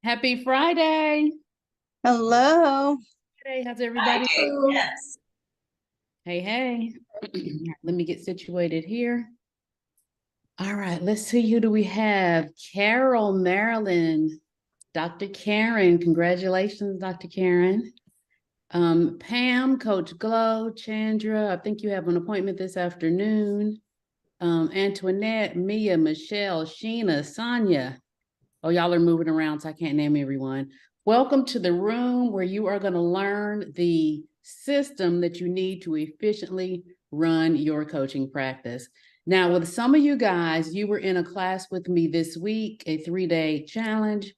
Happy Friday. Hello. Hey, how's everybody? Yes. Hey, hey. Let me get situated here. All right, let's see, who do we have? Carol, Maryland. Dr. Karen, congratulations, Dr. Karen. Pam, Coach Glow, Chandra, I think you have an appointment this afternoon. Antoinette, Mia, Michelle, Sheena, Sonia. Oh, y'all are moving around, so I can't name everyone. Welcome to the room where you are going to learn the system that you need to efficiently run your coaching practice. Now, with some of you guys, you were in a class with me this week, a 3-day challenge.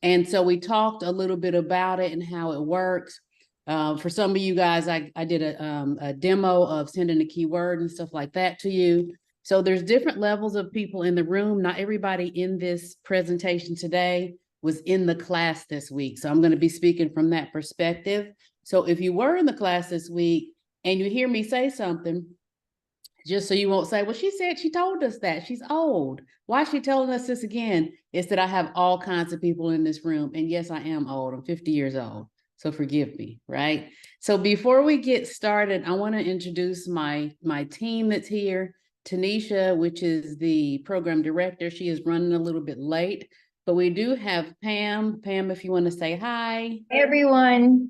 And so we talked a little bit about it and how it works. For some of you guys, I did a demo of sending a keyword and stuff like that to you. So there's different levels of people in the room. Not everybody in this presentation today was in the class this week. So I'm going to be speaking from that perspective. So if you were in the class this week and you hear me say something, just so you won't say, well, she told us that. She's old. Why is she telling us this again? It's that I have all kinds of people in this room. And yes, I am old. I'm 50 years old. So forgive me, right? So before we get started, I want to introduce my team that's here. Tanisha, which is the program director, she is running a little bit late, but we do have Pam. Pam, if you want to say hi. Hey, everyone.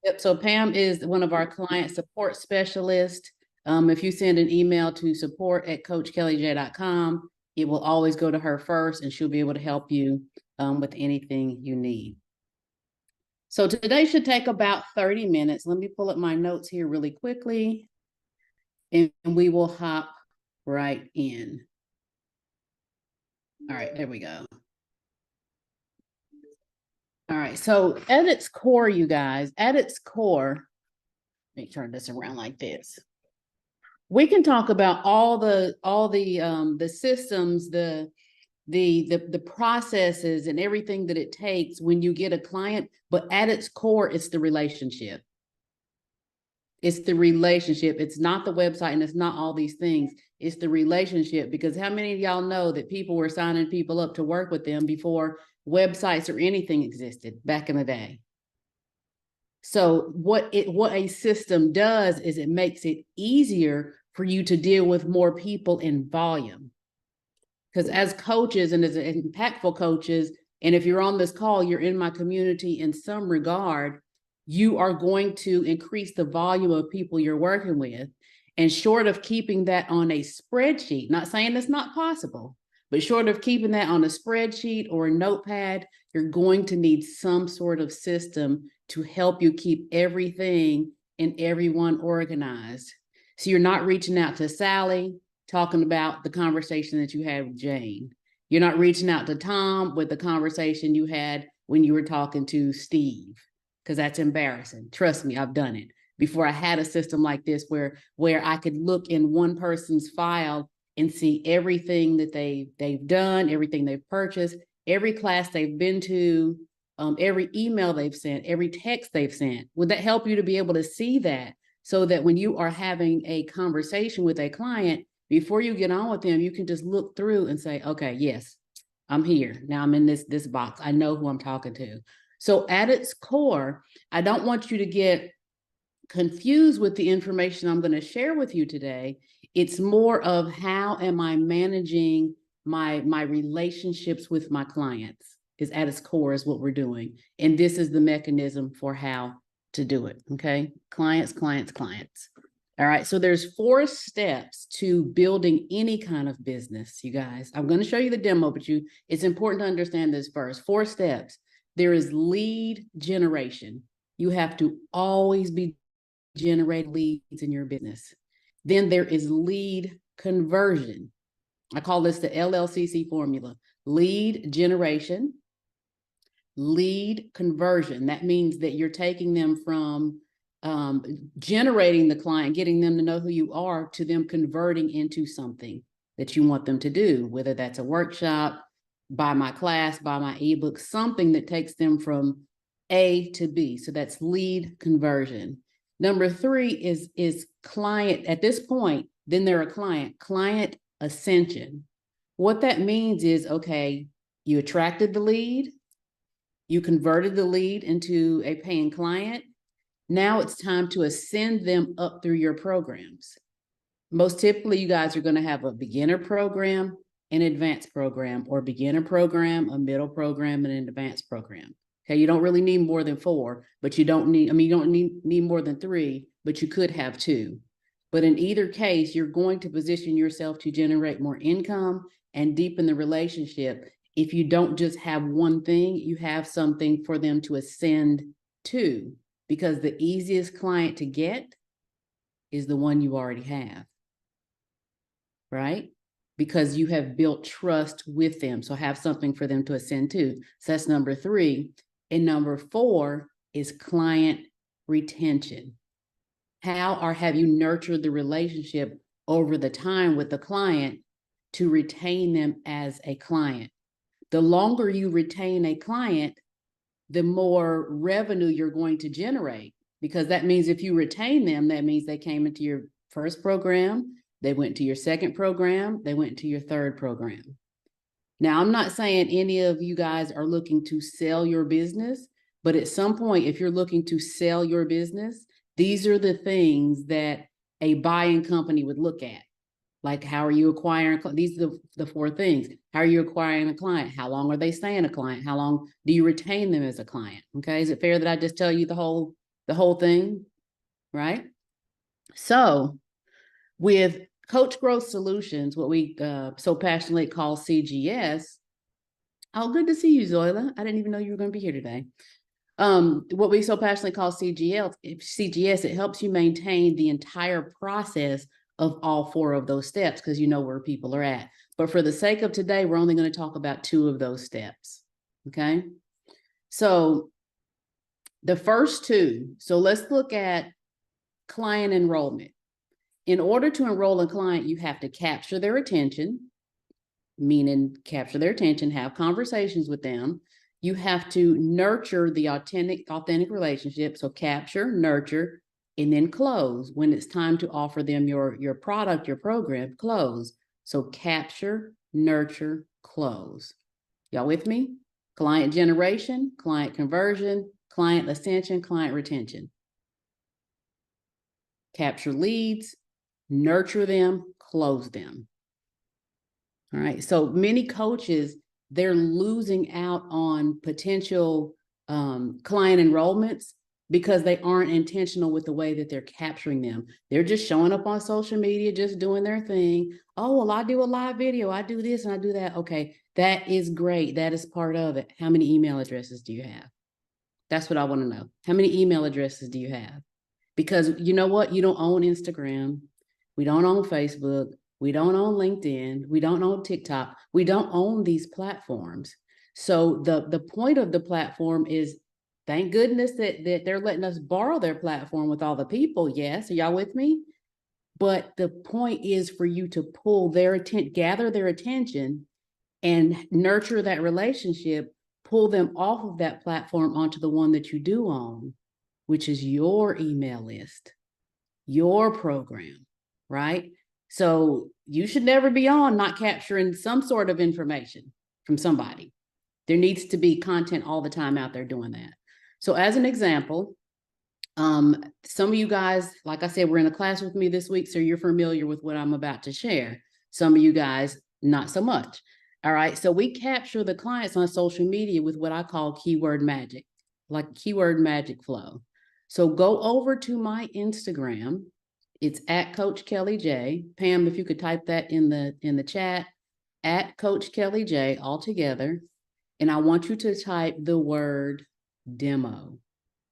Yep, so Pam is one of our client support specialists. If you send an email to support@coachkellyj.com, it will always go to her first, and she'll be able to help you with anything you need. So today should take about 30 minutes. Let me pull up my notes here really quickly, and we will hop right in. All right, there we go. All right, so at its core, you guys, at its core, let me turn this around like this. We can talk about all the systems, the processes and everything that it takes when you get a client, but at its core, it's the relationship. It's the relationship. It's not the website and it's not all these things. It's the relationship, because how many of y'all know that people were signing people up to work with them before websites or anything existed back in the day? So what a system does is it makes it easier for you to deal with more people in volume. Because as coaches and as impactful coaches, and if you're on this call, you're in my community in some regard, you are going to increase the volume of people you're working with. And short of keeping that on a spreadsheet, not saying it's not possible, but short of keeping that on a spreadsheet or a notepad, you're going to need some sort of system to help you keep everything and everyone organized. So you're not reaching out to Sally talking about the conversation that you had with Jane. You're not reaching out to Tom with the conversation you had when you were talking to Steve, because that's embarrassing. Trust me, I've done it before. I had a system like this where I could look in one person's file and see everything that they've done, everything they've purchased, every class they've been to, every email they've sent, every text they've sent. Would that help you to be able to see that, so that when you are having a conversation with a client, before you get on with them, you can just look through and say, okay, yes, I'm here. Now I'm in this box. I know who I'm talking to. So at its core, I don't want you to get confused with the information I'm going to share with you today. It's more of how am I managing my relationships with my clients is at its core is what we're doing. And this is the mechanism for how to do it. Okay. Clients, clients, clients. All right. So there's 4 steps to building any kind of business, you guys. I'm going to show you the demo, but it's important to understand this first. 4 steps. There is lead generation. You have to always be generating leads in your business. Then there is lead conversion. I call this the LLCC formula. Lead generation, lead conversion. That means that you're taking them from generating the client, getting them to know who you are, to them converting into something that you want them to do, whether that's a workshop, buy my class, buy my ebook, something that takes them from A to B. So that's lead conversion. Number 3 is client. At this point, then they're a client ascension. What that means is, okay, you attracted the lead, You converted the lead into a paying client. Now it's time to ascend them up through your programs. Most typically, you guys are going to have a beginner program, an advanced program, or beginner program, a middle program, and an advanced program. Okay, you don't really need more than 4, but you don't need, you don't need more than 3, but you could have 2. But in either case, you're going to position yourself to generate more income and deepen the relationship. If you don't just have one thing, you have something for them to ascend to, because the easiest client to get is the one you already have, right? Because you have built trust with them. So have something for them to ascend to. So that's number 3. And number 4 is client retention. How or have you nurtured the relationship over the time with the client to retain them as a client? The longer you retain a client, the more revenue you're going to generate, because that means if you retain them, that means they came into your first program, they went to your second program, they went to your third program. Now, I'm not saying any of you guys are looking to sell your business, but at some point, if you're looking to sell your business, these are the things that a buying company would look at. Like, how are you acquiring? These are the 4 things. How are you acquiring a client? How long are they staying a client? How long do you retain them as a client? Okay, is it fair that I just tell you the whole thing, right? So with Coach Growth Solutions, what we so passionately call CGS. Oh, good to see you, Zoila. I didn't even know you were going to be here today. What we so passionately call CGS, it helps you maintain the entire process of all 4 of those steps, because you know where people are at. But for the sake of today, we're only going to talk about 2 of those steps. Okay. So the first 2, so let's look at client enrollment. In order to enroll a client, you have to capture their attention, meaning capture their attention, have conversations with them. You have to nurture the authentic relationship. So capture, nurture, and then close. When it's time to offer them your product, your program, close. So capture, nurture, close. Y'all with me? Client generation, client conversion, client ascension, client retention. Capture leads, nurture them, close them. All right. So many coaches, they're losing out on potential client enrollments because they aren't intentional with the way that they're capturing them. They're just showing up on social media, just doing their thing. Oh, well, I do a live video. I do this and I do that. Okay, that is great. That is part of it. How many email addresses do you have? That's what I want to know. How many email addresses do you have? Because you know what? You don't own Instagram. We don't own Facebook. We don't own LinkedIn. We don't own TikTok. We don't own these platforms. So the point of the platform is, thank goodness that they're letting us borrow their platform with all the people. Yes, are y'all with me? But the point is for you to pull their attention, gather their attention, and nurture that relationship, pull them off of that platform onto the one that you do own, which is your email list, your program, right? So you should never be on not capturing some sort of information from somebody. There needs to be content all the time out there doing that. So as an example, some of you guys, like I said, were in a class with me this week, so you're familiar with what I'm about to share. Some of you guys, not so much. All right, so we capture the clients on social media with what I call keyword magic, like keyword magic flow. So go over to my Instagram. It's at Coach Kelly J. Pam, if you could type that in the chat, at Coach Kelly J, all together. And I want you to type the word demo,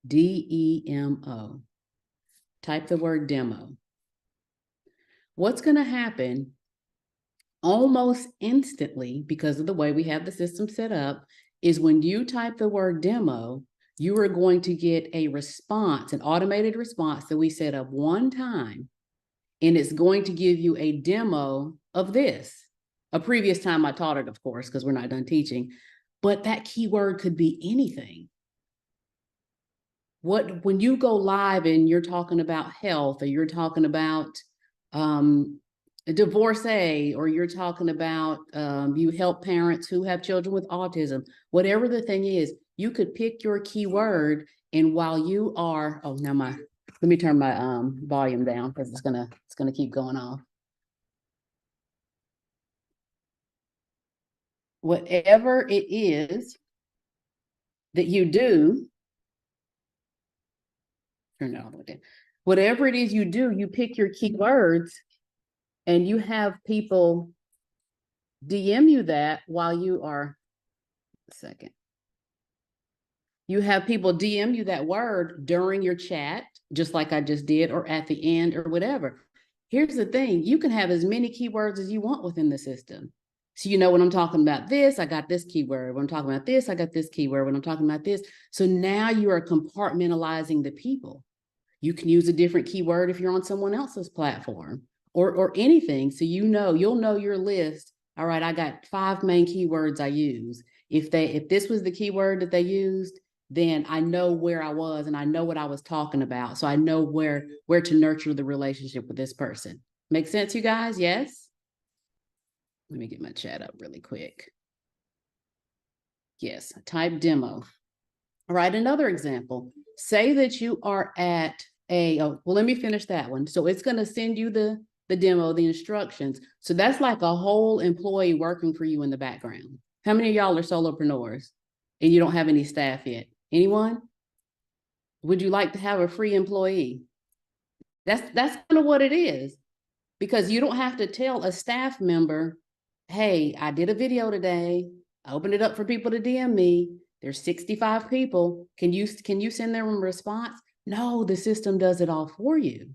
DEMO. Type the word demo. What's going to happen almost instantly, because of the way we have the system set up, is when you type the word demo, you are going to get a response, an automated response that we set up one time, and it's going to give you a demo of this. A previous time I taught it, of course, because we're not done teaching, but that keyword could be anything. When you go live and you're talking about health, or you're talking about a divorcee, or you're talking about you help parents who have children with autism, whatever the thing is, you could pick your keyword. And while you are, oh, now let me turn my volume down because it's gonna keep going off. Whatever it is that you do, turn it all the way down. Whatever it is you do, you pick your keywords and you have people DM you that while you are, a second. You have people DM you that word during your chat, just like I just did, or at the end or whatever. Here's the thing, you can have as many keywords as you want within the system. So you know, when I'm talking about this, I got this keyword. When I'm talking about this, I got this keyword. When I'm talking about this. So now you are compartmentalizing the people. You can use a different keyword if you're on someone else's platform or anything. So you'll know your list. All right, I got 5 main keywords I use. If this was the keyword that they used, then I know where I was and I know what I was talking about. So I know where to nurture the relationship with this person. Make sense, you guys? Yes? Let me get my chat up really quick. Yes, type demo. All right, another example. Say that you are at well, let me finish that one. So it's going to send you the demo, the instructions. So that's like a whole employee working for you in the background. How many of y'all are solopreneurs and you don't have any staff yet? Anyone? Would you like to have a free employee? That's kind of what it is, because you don't have to tell a staff member, hey, I did a video today. I opened it up for people to DM me. There's 65 people. Can you send them a response? No, the system does it all for you.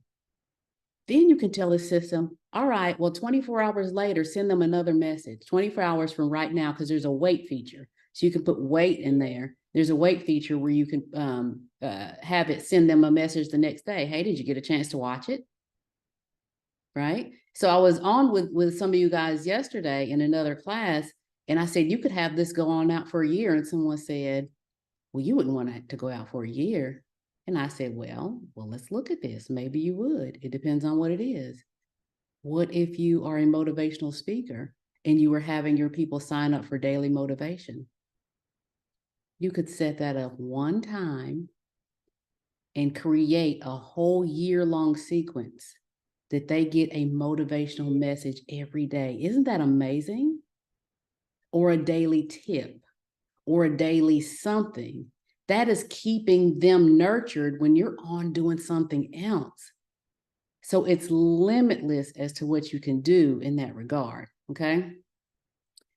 Then you can tell the system, all right, well, 24 hours later, send them another message, 24 hours from right now, because there's a wait feature. So you can put wait in there. There's a wait feature where you can have it send them a message the next day. Hey, did you get a chance to watch it? Right? So I was on with some of you guys yesterday in another class, and I said, you could have this go on out for a year. And someone said, well, you wouldn't want it to go out for a year. And I said, well, let's look at this. Maybe you would. It depends on what it is. What if you are a motivational speaker and you were having your people sign up for daily motivation? You could set that up one time and create a whole year-long sequence that they get a motivational message every day. Isn't that amazing? Or a daily tip or a daily something. That is keeping them nurtured when you're on doing something else. So it's limitless as to what you can do in that regard, okay?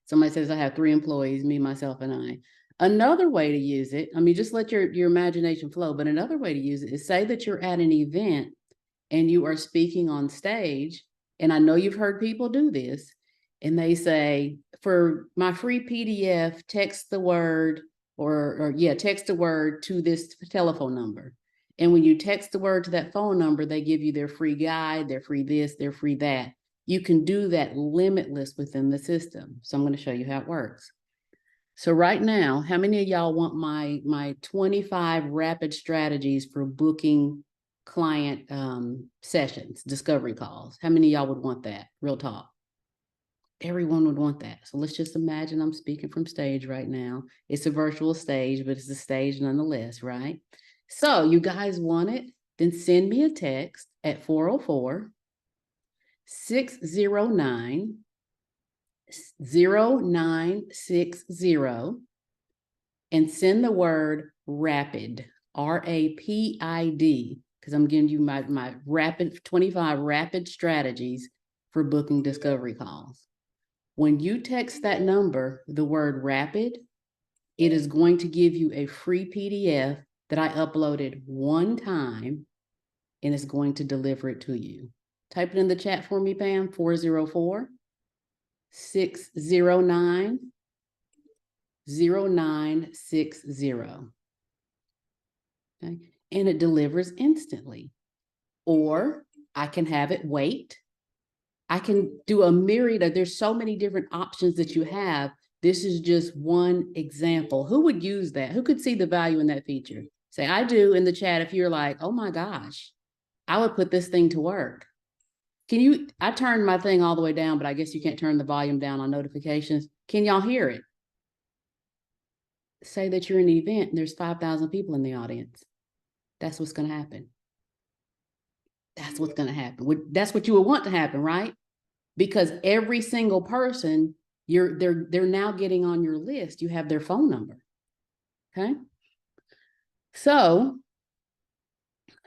Somebody says, I have 3 employees, me, myself, and I. Another way to use it, I mean, just let your imagination flow, but another way to use it is say that you're at an event and you are speaking on stage, and I know you've heard people do this, and they say, for my free PDF, text the word, text the word to this telephone number. And when you text the word to that phone number, they give you their free guide, their free this, their free that. You can do that limitless within the system. So I'm going to show you how it works. So right now, how many of y'all want my 25 rapid strategies for booking client sessions, discovery calls? How many of y'all would want that? Real talk. Everyone would want that. So let's just imagine I'm speaking from stage right now. It's a virtual stage, but it's a stage nonetheless, right? So you guys want it? Then send me a text at 404-609-0960 and send the word rapid, RAPID, because I'm giving you my rapid 25 rapid strategies for booking discovery calls. When you text that number, the word rapid, it is going to give you a free PDF that I uploaded one time, and it's going to deliver it to you. Type it in the chat for me, Pam, 404-609-0960. Okay, and it delivers instantly. Or I can have it wait. I can do a myriad of, there's so many different options that you have. This is just one example. Who would use that? Who could see the value in that feature? Say, I do in the chat if you're like, oh my gosh, I would put this thing to work. I turned my thing all the way down, but I guess you can't turn the volume down on notifications. Can y'all hear it? Say that you're in an event and there's 5,000 people in the audience. That's what's going to happen. That's what's going to happen. That's what you would want to happen, right? Because every single person they're now getting on your list. You have their phone number. Okay. So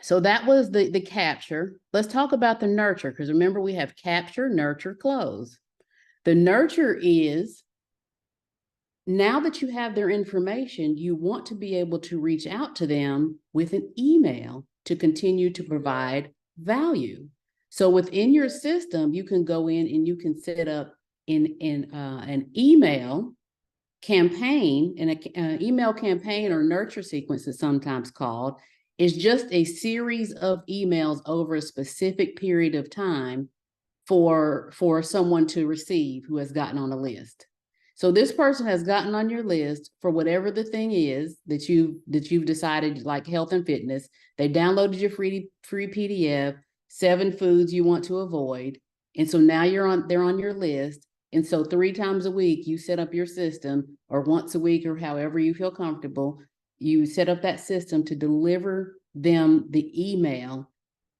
that was the capture. Let's talk about the nurture, because remember, we have capture, nurture, close. The nurture is, now that you have their information, you want to be able to reach out to them with an email to continue to provide value. So within your system, you can go in and you can set up an email campaign, and an email campaign, or nurture sequence is sometimes called, is just a series of emails over a specific period of time for someone to receive who has gotten on a list. So this person has gotten on your list for whatever the thing is that you've decided, like health and fitness. They downloaded your free PDF, 7 foods you want to avoid. And so now they're on your list. And so 3 times a week, you set up your system, or once a week, or however you feel comfortable, you set up that system to deliver them the email,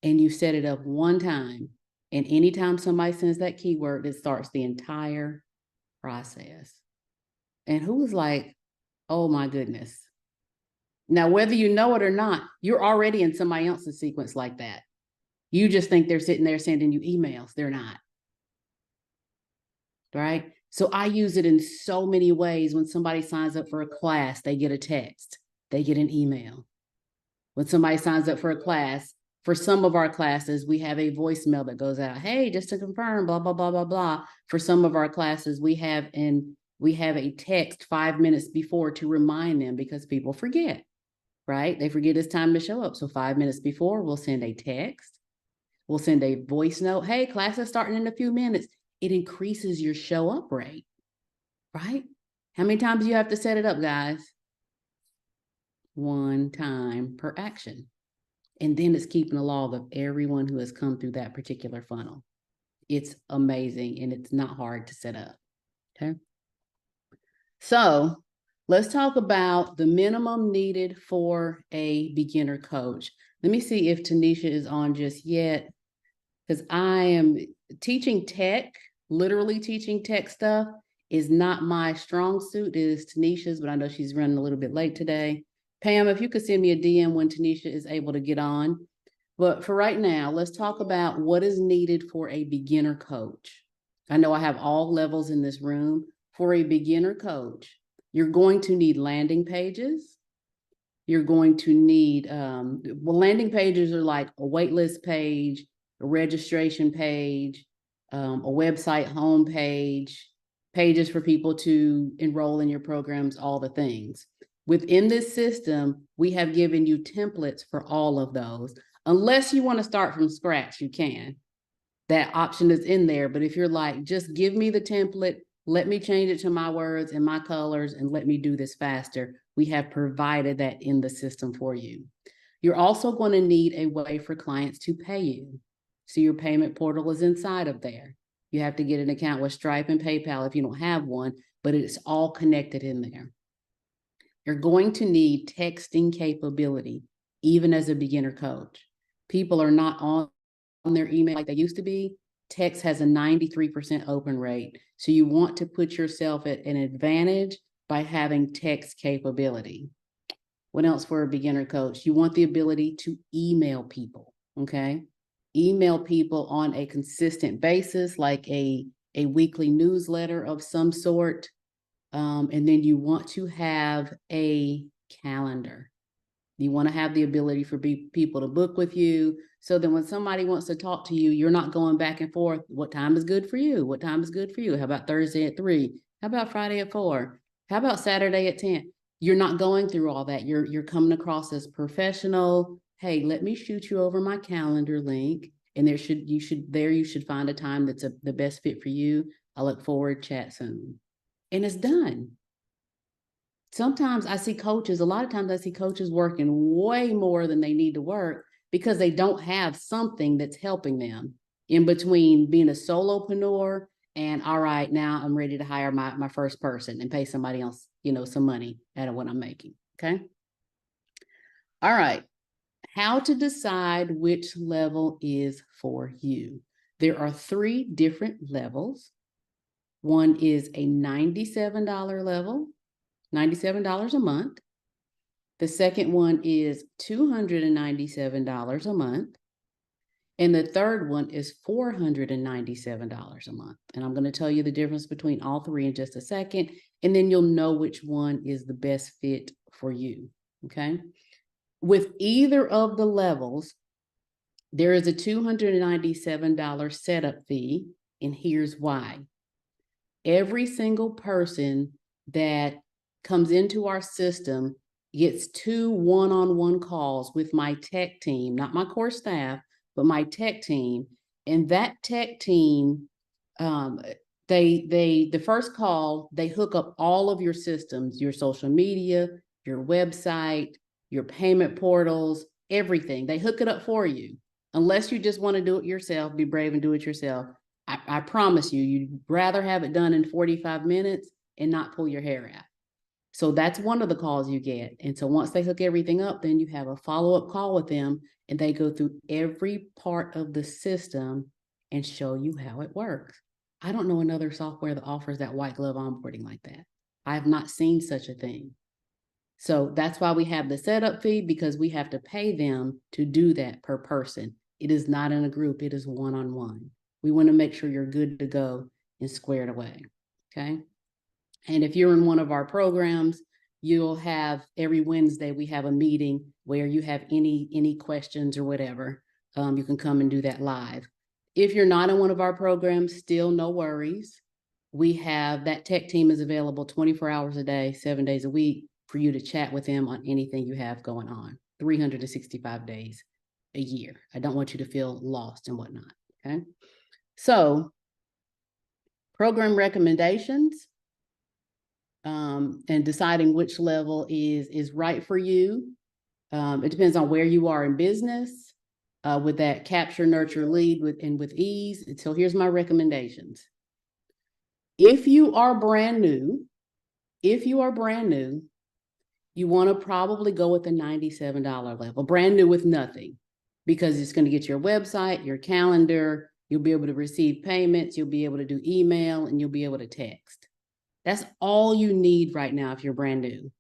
and you set it up one time. And anytime somebody sends that keyword, it starts the entire process. And who was like, oh my goodness. Now, whether you know it or not, you're already in somebody else's sequence like that. You just think they're sitting there sending you emails. They're not. Right? So I use it in so many ways. When somebody signs up for a class, they get a text, they get an email. When somebody signs up for a class, for some of our classes, we have a voicemail that goes out. Hey, just to confirm, blah, blah, blah, blah, blah. For some of our classes, we have a text 5 minutes before to remind them, because people forget, right? They forget it's time to show up. So 5 minutes before, we'll send a text. We'll send a voice note. Hey, class is starting in a few minutes. It increases your show up rate, right? How many times do you have to set it up, guys? 1 time per action. And then it's keeping a log of everyone who has come through that particular funnel. It's amazing, and it's not hard to set up. Okay. So let's talk about the minimum needed for a beginner coach. Let me see if Tanisha is on just yet, because I am teaching tech, literally teaching tech stuff is not my strong suit. It is Tanisha's, but I know she's running a little bit late today. Pam, if you could send me a DM when Tanisha is able to get on. But for right now, let's talk about what is needed for a beginner coach. I know I have all levels in this room. For a beginner coach, you're going to need landing pages. You're going to need, landing pages are like a waitlist page, a registration page, a website homepage, pages for people to enroll in your programs, all the things. Within this system, we have given you templates for all of those. Unless you want to start from scratch, you can. That option is in there. But if you're like, just give me the template, let me change it to my words and my colors, and let me do this faster, we have provided that in the system for you. You're also going to need a way for clients to pay you. So your payment portal is inside of there. You have to get an account with Stripe and PayPal if you don't have one, but it's all connected in there. You're going to need texting capability, even as a beginner coach. People are not on their email like they used to be. Text has a 93% open rate. So you want to put yourself at an advantage by having text capability. What else for a beginner coach? You want the ability to email people, okay? Email people on a consistent basis, like a weekly newsletter of some sort. And then you want to have a calendar. You want to have the ability for people to book with you. So then when somebody wants to talk to you, you're not going back and forth. What time is good for you? What time is good for you? How about Thursday at 3? How about Friday at 4? How about Saturday at 10? You're not going through all that. You're coming across as professional. Hey, let me shoot you over my calendar link. And you should find a time that's the best fit for you. I look forward, chat soon. And it's done. Sometimes I see coaches, a lot of times I see coaches working way more than they need to work because they don't have something that's helping them. in between being a solopreneur and all right, now I'm ready to hire my first person and pay somebody else, some money out of what I'm making. Okay. All right. How to decide which level is for you. There are 3 different levels. One is a $97 level, $97 a month. The second one is $297 a month. And the third one is $497 a month. And I'm going to tell you the difference between all 3 in just a second. And then you'll know which one is the best fit for you. Okay. With either of the levels, there is a $297 setup fee. And here's why. Every single person that comes into our system gets 2 one-on-one calls with my tech team, not my core staff, but my tech team. And that tech team, the first call, they hook up all of your systems, your social media, your website, your payment portals, everything. They hook it up for you. Unless you just want to do it yourself, be brave and do it yourself. I promise you, you'd rather have it done in 45 minutes and not pull your hair out. So that's one of the calls you get. And so once they hook everything up, then you have a follow-up call with them and they go through every part of the system and show you how it works. I don't know another software that offers that white glove onboarding like that. I have not seen such a thing. So that's why we have the setup fee, because we have to pay them to do that per person. It is not in a group, it is one-on-one. We want to make sure you're good to go and squared away, okay? And if you're in one of our programs, you'll have every Wednesday, we have a meeting where you have any questions or whatever, you can come and do that live. If you're not in one of our programs, still no worries. We have that tech team is available 24 hours a day, 7 days a week for you to chat with them on anything you have going on, 365 days a year. I don't want you to feel lost and whatnot, okay? So program recommendations and deciding which level is right for you. It depends on where you are in business with that capture, nurture, lead with ease. And so here's my recommendations. If you are brand new, you want to probably go with the $97 level, brand new with nothing, because it's going to get your website, your calendar, you'll be able to receive payments, you'll be able to do email, and you'll be able to text. That's all you need right now if you're brand new.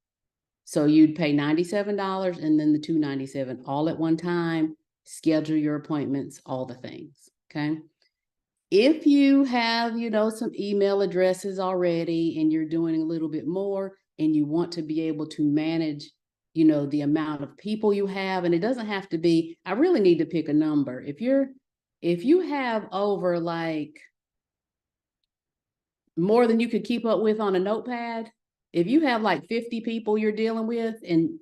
So you'd pay $97 and then the $297 all at one time, schedule your appointments, all the things, okay? If you have, some email addresses already and you're doing a little bit more and you want to be able to manage, the amount of people you have, and it doesn't have to be, I really need to pick a number. If you have over like more than you could keep up with on a notepad, if you have like 50 people you're dealing with and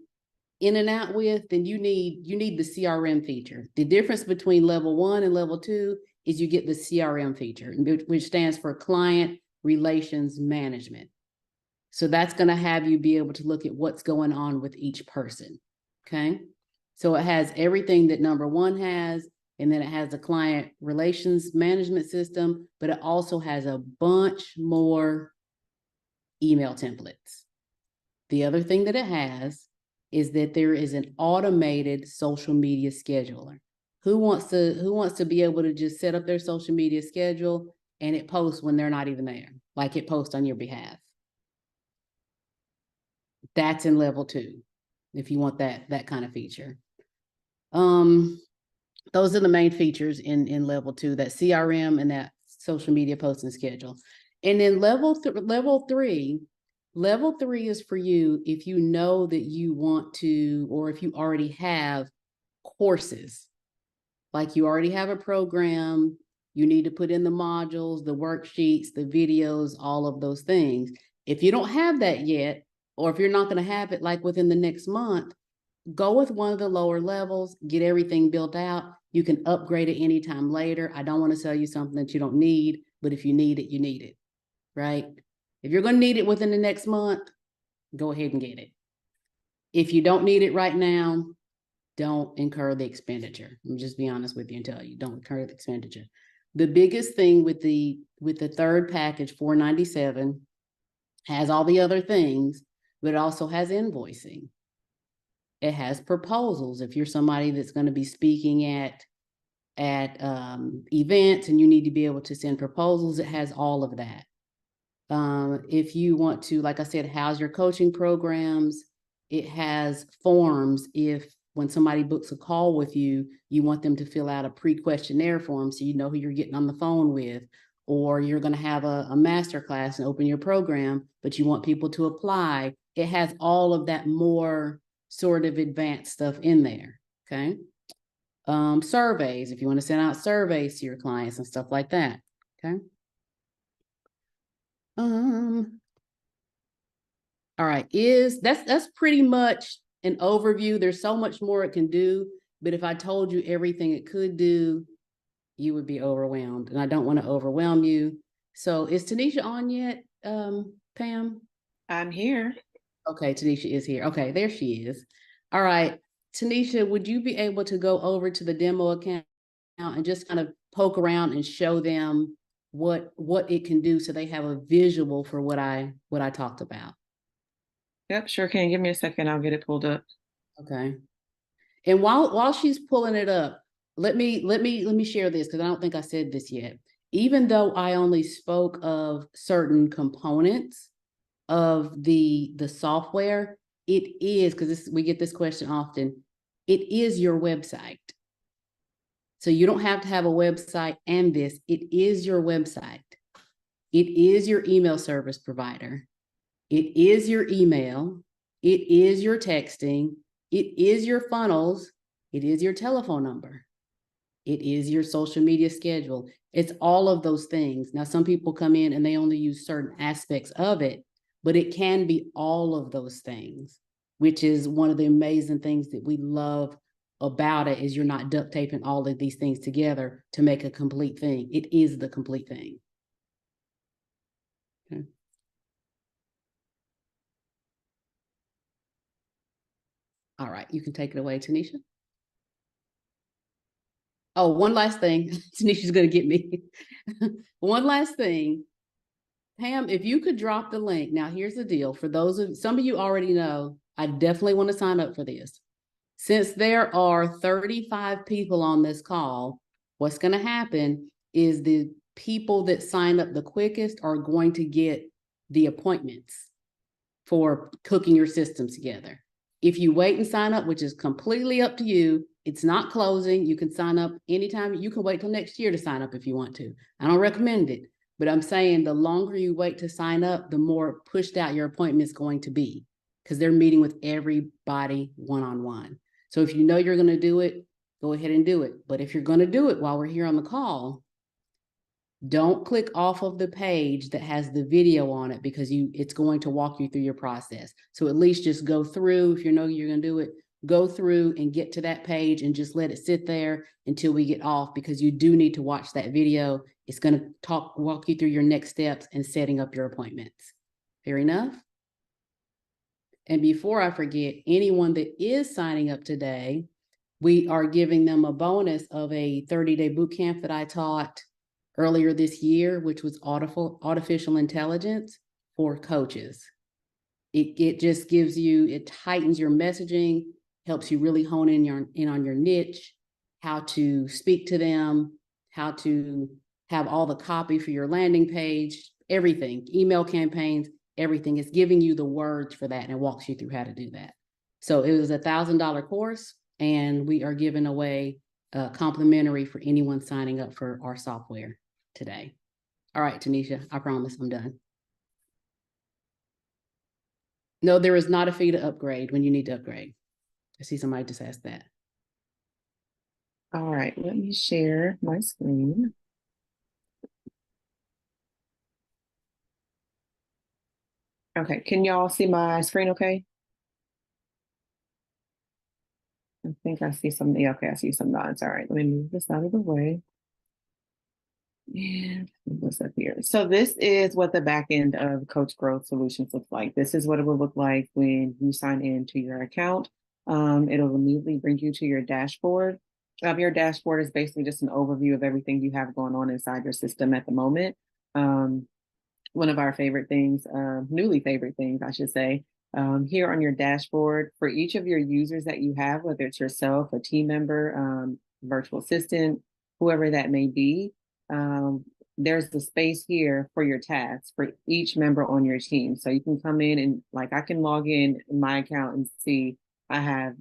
in and out with, then you need the CRM feature. The difference between level 1 and level 2 is you get the CRM feature, which stands for Client Relations Management. So that's going to have you be able to look at what's going on with each person, okay? So it has everything that number 1 has, and then it has the client relations management system, but it also has a bunch more email templates. The other thing that it has is that there is an automated social media scheduler. Who wants to be able to just set up their social media schedule and it posts when they're not even there, like it posts on your behalf? That's in level 2, if you want that kind of feature. Those are the main features in level 2, that CRM and that social media posting schedule. And then level 3 is for you if you know that you want to, or if you already have courses, like you already have a program, you need to put in the modules, the worksheets, the videos, all of those things. If you don't have that yet, or if you're not going to have it like within the next month, go with one of the lower levels, get everything built out. You can upgrade it anytime later. I don't want to sell you something that you don't need, but if you need it, you need it, right? If you're going to need it within the next month, go ahead and get it. If you don't need it right now, don't incur the expenditure. Let me just be honest with you and tell you, don't incur the expenditure. The biggest thing with the third package, $497, has all the other things, but it also has invoicing. It has proposals. If you're somebody that's going to be speaking at events and you need to be able to send proposals, it has all of that. If you want to, like I said, house your coaching programs, it has forms. If when somebody books a call with you, you want them to fill out a pre-questionnaire form so you know who you're getting on the phone with, or you're going to have a master class and open your program, but you want people to apply. It has all of that more sort of advanced stuff in there. Okay. Surveys, if you want to send out surveys to your clients and stuff like that. Okay. All right, that's pretty much an overview. There's so much more it can do, but if I told you everything it could do, you would be overwhelmed, and I don't want to overwhelm you. So is Tanisha on yet, Pam? I'm here. Okay, Tanisha is here. Okay, there she is. All right, Tanisha, would you be able to go over to the demo account and just kind of poke around and show them what it can do so they have a visual for what I talked about? Yep, sure can. Give me a second. I'll get it pulled up. Okay. And while she's pulling it up, let me share this, because I don't think I said this yet. Even though I only spoke of certain components of the software, it is, because we get this question often, it is your website. So you don't have to have a website and this, it is your website. It is your email service provider. It is your email. It is your texting. It is your funnels. It is your telephone number. It is your social media schedule. It's all of those things. Now, some people come in and they only use certain aspects of it, but it can be all of those things, which is one of the amazing things that we love about it, is you're not duct taping all of these things together to make a complete thing. It is the complete thing. Okay. All right, you can take it away, Tanisha. Oh, one last thing. Tanisha's going to get me. One last thing. Pam, if you could drop the link. Now, here's the deal. For some of you already know, I definitely want to sign up for this. Since there are 35 people on this call, what's going to happen is the people that sign up the quickest are going to get the appointments for cooking your systems together. If you wait and sign up, which is completely up to you, it's not closing. You can sign up anytime. You can wait till next year to sign up if you want to. I don't recommend it, but I'm saying the longer you wait to sign up, the more pushed out your appointment is going to be, because they're meeting with everybody one-on-one. So if you know you're going to do it, go ahead and do it. But if you're going to do it while we're here on the call, don't click off of the page that has the video on it, because it's going to walk you through your process. So at least just go through, if you know you're going to do it, go through and get to that page and just let it sit there until we get off, because you do need to watch that video. It's going to walk you through your next steps and setting up your appointments. Fair enough? And before I forget, anyone that is signing up today, we are giving them a bonus of a 30-day boot camp that I taught earlier this year, which was artificial intelligence for coaches. It just gives you, it tightens your messaging, helps you really hone in on your niche, how to speak to them, how to have all the copy for your landing page, everything, email campaigns, everything. Is giving you the words for that, and it walks you through how to do that. So it was $1,000 course, and we are giving away complimentary for anyone signing up for our software today. All right, Tanisha, I promise I'm done. No, there is not a fee to upgrade when you need to upgrade. I see somebody just asked that. All right, let me share my screen. Okay, can y'all see my screen okay? I think I see something. Yeah, okay, I see some dots. All right, let me move this out of the way. And what's up here? So this is what the back end of Coach Growth Solutions looks like. This is what it will look like when you sign in to your account. It'll immediately bring you to your dashboard. Your dashboard is basically just an overview of everything you have going on inside your system at the moment. One of our favorite things, newly favorite things, I should say, here on your dashboard for each of your users that you have, whether it's yourself, a team member, virtual assistant, whoever that may be, there's the space here for your tasks for each member on your team. So you can come in and like I can log in my account and see I have,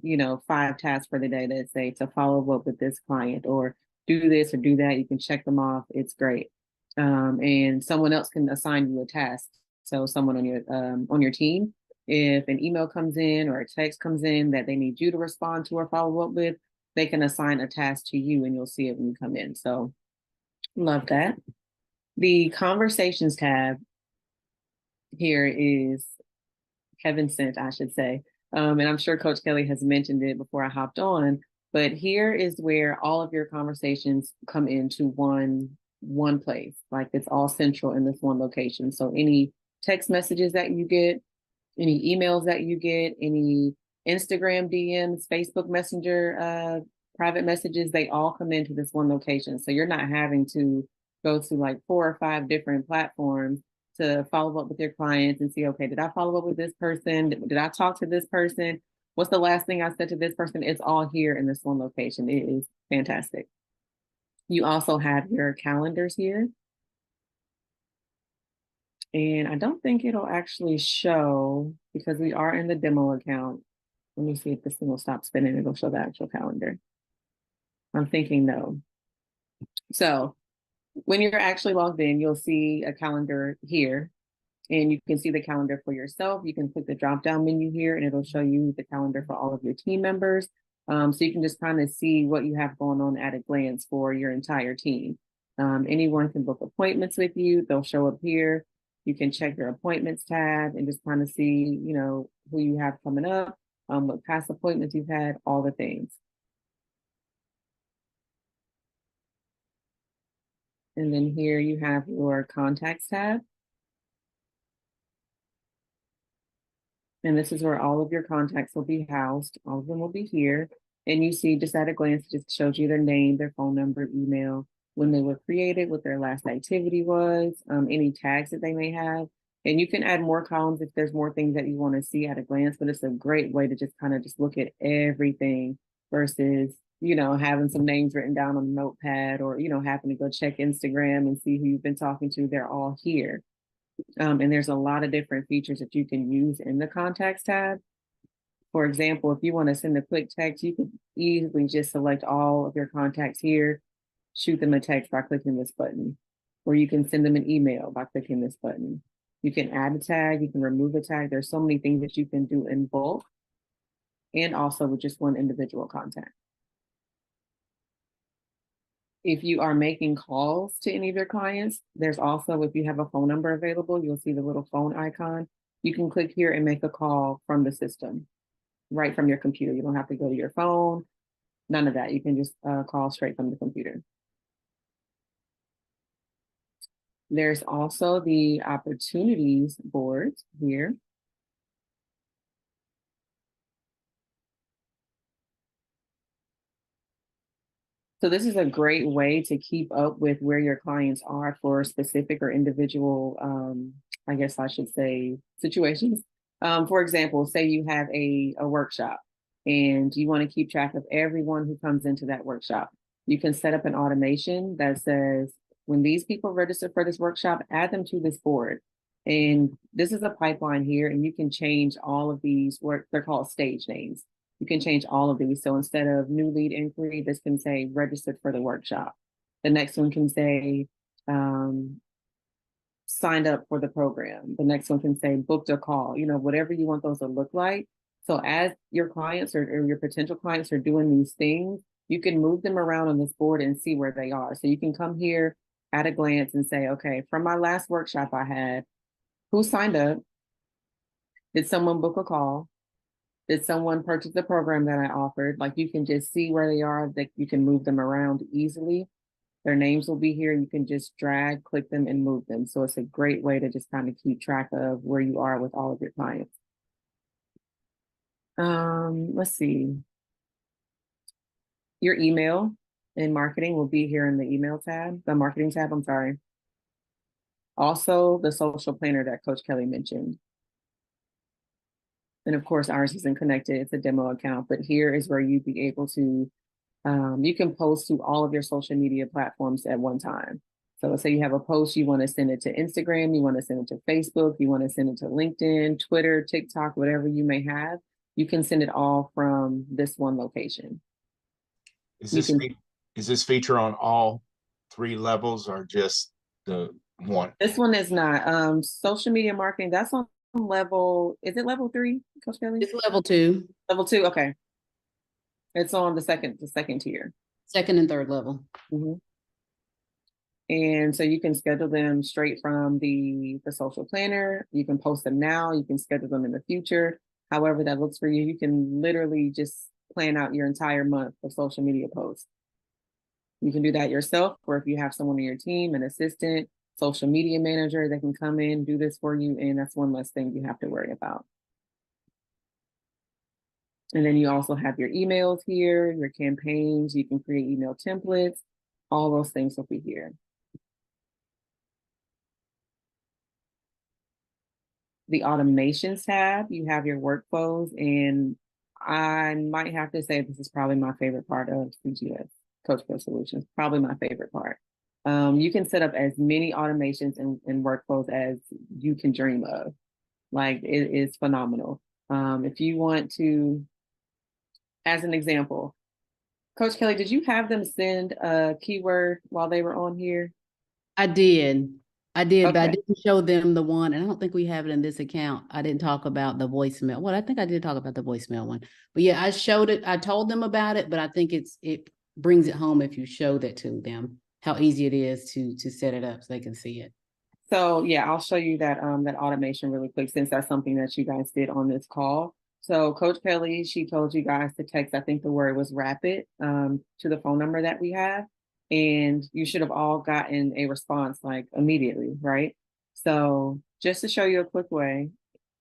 5 tasks for the day that say to follow up with this client or do this or do that. You can check them off. It's great. And someone else can assign you a task. So someone on your team, if an email comes in or a text comes in that they need you to respond to or follow up with, they can assign a task to you and you'll see it when you come in. So love that. The conversations tab here is heaven sent, I should say. And I'm sure Coach Kelly has mentioned it before I hopped on, but here is where all of your conversations come into one place. Like it's all central in this one location. So any text messages that you get, any emails that you get, any Instagram DMs, Facebook Messenger, private messages, they all come into this one location. So you're not having to go to like 4 or 5 different platforms to follow up with your clients and see, okay, did I follow up with this person? Did I talk to this person? What's the last thing I said to this person? It's all here in this one location. It is fantastic. You also have your calendars here. And I don't think it'll actually show because we are in the demo account. Let me see if this thing will stop spinning. It'll show the actual calendar. I'm thinking no. So when you're actually logged in, you'll see a calendar here and you can see the calendar for yourself. You can click the drop down menu here and it'll show you the calendar for all of your team members. So you can just kind of see what you have going on at a glance for your entire team. Anyone can book appointments with you. They'll show up here. You can check your appointments tab and just kind of see, who you have coming up, what past appointments you've had, all the things. And then here you have your contacts tab. And this is where all of your contacts will be housed. All of them will be here. And you see just at a glance, it just shows you their name, their phone number, email, when they were created, what their last activity was, any tags that they may have. And you can add more columns if there's more things that you want to see at a glance, but it's a great way to just kind of just look at everything versus, having some names written down on a notepad or, having to go check Instagram and see who you've been talking to. They're all here. And there's a lot of different features that you can use in the contacts tab. For example, if you want to send a quick text, you can easily just select all of your contacts here, shoot them a text by clicking this button, or you can send them an email by clicking this button. You can add a tag, you can remove a tag. There's so many things that you can do in bulk and also with just one individual contact. If you are making calls to any of your clients, there's also, if you have a phone number available, you'll see the little phone icon. You can click here and make a call from the system, right from your computer. You don't have to go to your phone, none of that. You can just call straight from the computer. There's also the opportunities board here. So this is a great way to keep up with where your clients are for specific or individual, I guess I should say, situations. For example, say you have a workshop and you want to keep track of everyone who comes into that workshop. You can set up an automation that says, when these people register for this workshop, add them to this board. And this is a pipeline here, and you can change all of these, they're called stage names. You can change all of these. So instead of new lead inquiry, this can say registered for the workshop. The next one can say signed up for the program. The next one can say booked a call, whatever you want those to look like. So as your clients or your potential clients are doing these things, you can move them around on this board and see where they are. So you can come here at a glance and say, okay, from my last workshop I had, who signed up? Did someone book a call? Did someone purchase the program that I offered? Like you can just see where they are, that you can move them around easily. Their names will be here. You can just drag, click them and move them. So it's a great way to just kind of keep track of where you are with all of your clients. Let's see. Your email and marketing will be here in the email tab, the marketing tab, I'm sorry. Also, the social planner that Coach Kelly mentioned. And of course, ours isn't connected. It's a demo account, but here is where you'd be able to, you can post to all of your social media platforms at one time. So let's say you have a post, you want to send it to Instagram, you want to send it to Facebook, you want to send it to LinkedIn, Twitter, TikTok, whatever you may have, you can send it all from this one location. Is this feature on all 3 levels or just the one? This one is not. Social media marketing, that's on level, is it level 3, Coach Kelly? It's level 2. Level 2, okay. It's on the second tier. Second and third level. Mm-hmm. And so you can schedule them straight from the social planner. You can post them now. You can schedule them in the future. However that looks for you. You can literally just plan out your entire month of social media posts. You can do that yourself, or if you have someone on your team, an assistant, social media manager that can come in, do this for you, and that's one less thing you have to worry about. And then you also have your emails here, your campaigns. You can create email templates. All those things will be here. The automations tab, you have your workflows, and I might have to say this is probably my favorite part of CGS, Coach Pro Solutions, probably my favorite part. You can set up as many automations and workflows as you can dream of. Like, it is phenomenal. If you want to, as an example, Coach Kelly, did you have them send a keyword while they were on here? I did, okay. But I didn't show them the one, and I don't think we have it in this account. I didn't talk about the voicemail. Well, I think I did talk about the voicemail one, but yeah, I showed it. I told them about it, but I think it brings it home if you show that to them, how easy it is to set it up so they can see it. So yeah, I'll show you that that automation really quick, since that's something that you guys did on this call. So Coach Kelly, she told you guys to text, I think the word was rapid, to the phone number that we have. And you should have all gotten a response like immediately, right? So just to show you a quick way,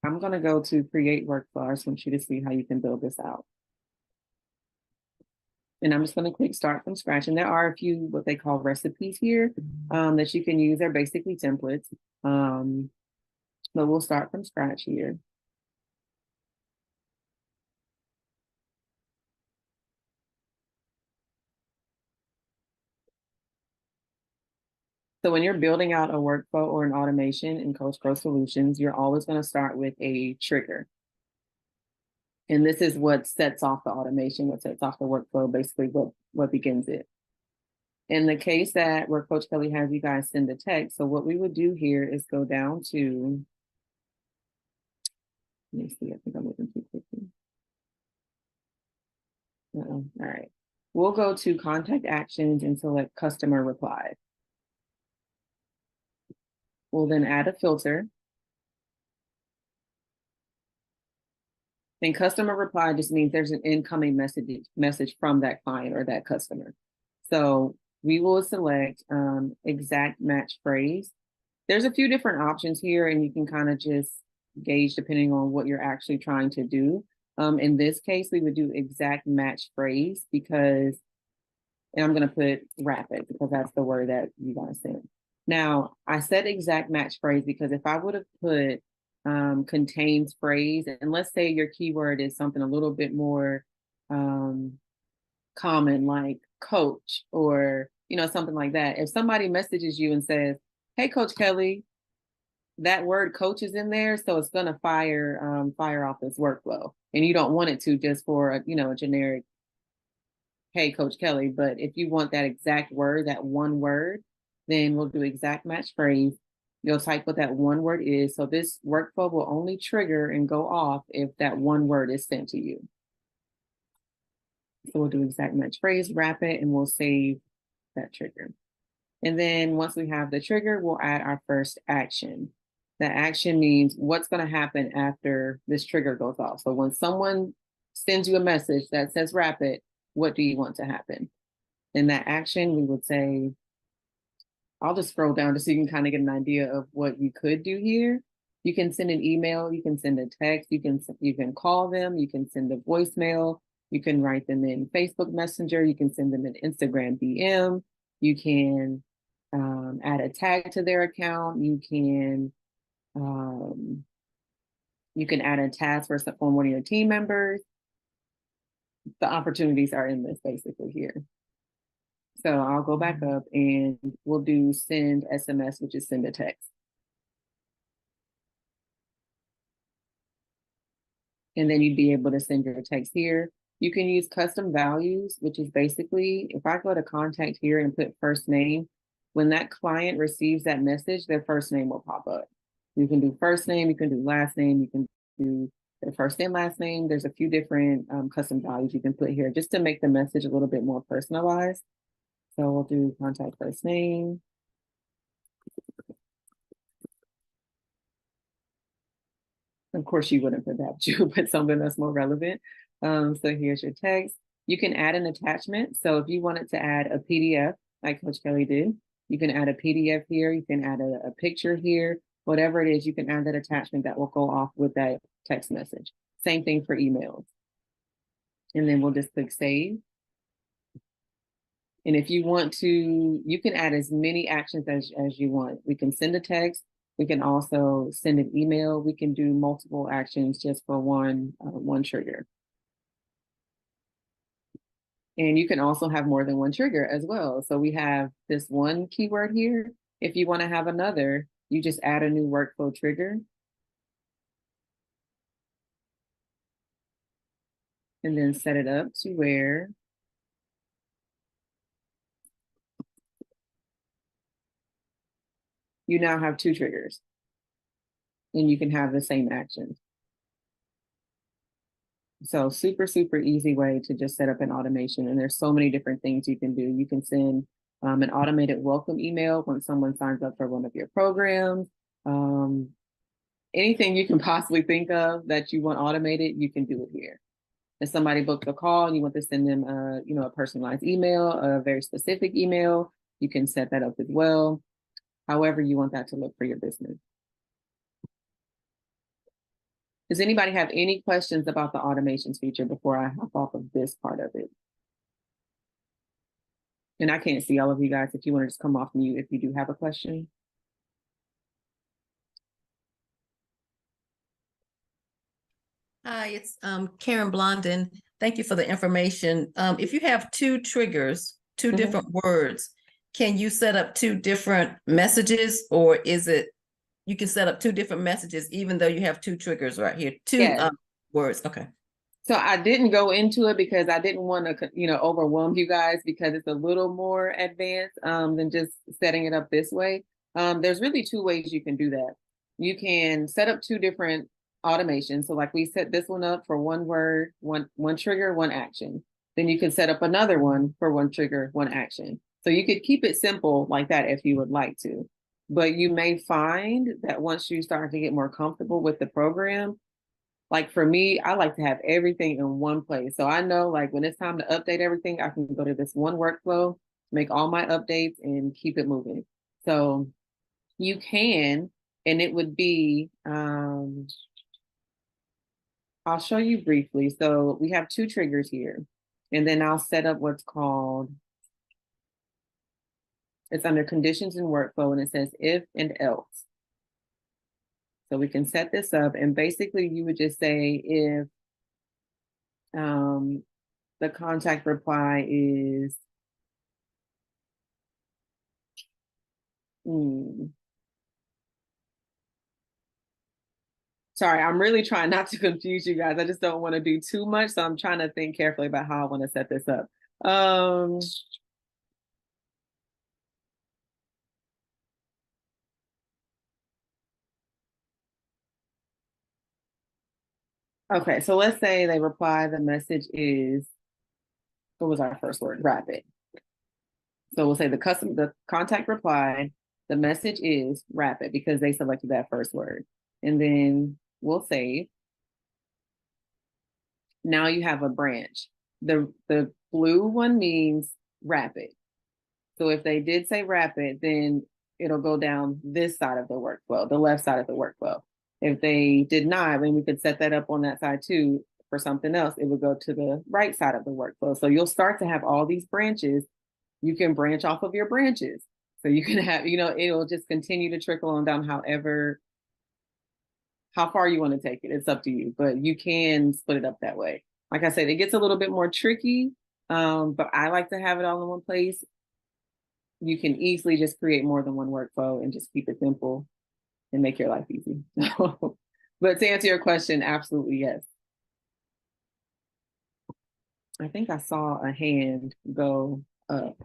I'm going to go to create workflow. I just want you to see how you can build this out. And I'm just going to click start from scratch. And there are a few what they call recipes here that you can use. They're basically templates. But we'll start from scratch here. So when you're building out a workflow or an automation in Coach Pro Solutions, you're always going to start with a trigger. And this is what sets off the automation, what sets off the workflow, basically what begins it. In the case that where Coach Kelly has you guys send the text, so what we would do here is go down to, let me see, I think I'm moving too quickly. All right. We'll go to contact actions and select customer reply. We'll then add a filter. And customer reply just means there's an incoming message from that client or that customer. So we will select exact match phrase. There's a few different options here, and you can kind of just gauge depending on what you're actually trying to do. In this case, we would do exact match phrase because, and I'm going to put rapid because that's the word that you guys said. Now, I said exact match phrase because if I would have put contains phrase, and let's say your keyword is something a little bit more common, like coach, or something like that. If somebody messages you and says, "Hey, Coach Kelly," that word coach is in there, so it's gonna fire off this workflow, and you don't want it to just for a generic, "Hey, Coach Kelly." But if you want that exact word, that one word, then we'll do exact match phrase. You'll type what that one word is. So this workflow will only trigger and go off if that one word is sent to you. So we'll do exact match phrase, rapid, and we'll save that trigger. And then once we have the trigger, we'll add our first action. The action means what's going to happen after this trigger goes off. So when someone sends you a message that says rapid, what do you want to happen? In that action, we would say, I'll just scroll down just so you can kind of get an idea of what you could do here. You can send an email, you can send a text, you can call them, you can send a voicemail, You can write them in Facebook Messenger. You can send them an Instagram DM. You can add a tag to their account. You can add a task for one of your team members. The opportunities are in this basically here. So I'll go back up and we'll do send SMS, which is send a text. And then you'd be able to send your text here. You can use custom values, which is basically, if I go to contact here and put first name, when that client receives that message, their first name will pop up. You can do first name, you can do last name, you can do their first and last name. There's a few different custom values you can put here just to make the message a little bit more personalized. So we'll do contact first name. Of course, you wouldn't put that, but you would put something that's more relevant. So here's your text. You can add an attachment. So if you wanted to add a PDF, like Coach Kelly did, you can add a PDF here. You can add a picture here. Whatever it is, you can add that attachment that will go off with that text message. Same thing for emails. And then we'll just click save. And if you want to, you can add as many actions as you want. We can send a text. We can also send an email. We can do multiple actions just for one trigger. And you can also have more than one trigger as well. So we have this one keyword here. If you want to have another, you just add a new workflow trigger. And then set it up to where you now have two triggers. And you can have the same action. So super, super easy way to just set up an automation. And there's so many different things you can do. You can send an automated welcome email when someone signs up for one of your programs. Anything you can possibly think of that you want automated, you can do it here. If somebody booked a call and you want to send them a personalized email, a very specific email, you can set that up as well. However you want that to look for your business. Does anybody have any questions about the automations feature before I hop off of this part of it? And I can't see all of you guys. If you want to just come off mute if you do have a question. Hi, it's Karen Blondin. Thank you for the information. If you have two triggers, two different words, can you set up two different messages, or is it you can set up two different messages even though you have two triggers right here, two words? Okay. So I didn't go into it because I didn't want to, overwhelm you guys because it's a little more advanced than just setting it up this way. There's really two ways you can do that. You can set up two different automations. So like we set this one up for one word, one trigger, one action. Then you can set up another one for one trigger, one action. So you could keep it simple like that if you would like to. But you may find that once you start to get more comfortable with the program, like for me, I like to have everything in one place. So I know like when it's time to update everything, I can go to this one workflow, make all my updates and keep it moving. So you can, and it would be, I'll show you briefly. So we have two triggers here, and then I'll set up what's called, it's under conditions and workflow, and it says if and else. So we can set this up, and basically you would just say if the contact reply is, sorry, I'm really trying not to confuse you guys. I just don't want to do too much. So I'm trying to think carefully about how I want to set this up. Okay, so let's say they reply, the message is, what was our first word? Rapid. So we'll say the contact replied, the message is rapid because they selected that first word. And then we'll save. Now you have a branch. The blue one means rapid. So if they did say rapid, then it'll go down this side of the workflow, the left side of the workflow. If they did not, then we could set that up on that side too. for something else, it would go to the right side of the workflow. So you'll start to have all these branches. You can branch off of your branches. So you can have, it'll just continue to trickle on down how far you want to take it. It's up to you, but you can split it up that way. Like I said, it gets a little bit more tricky, but I like to have it all in one place. You can easily just create more than one workflow and just keep it simple and make your life easy. But to answer your question, absolutely yes. I think I saw a hand go up.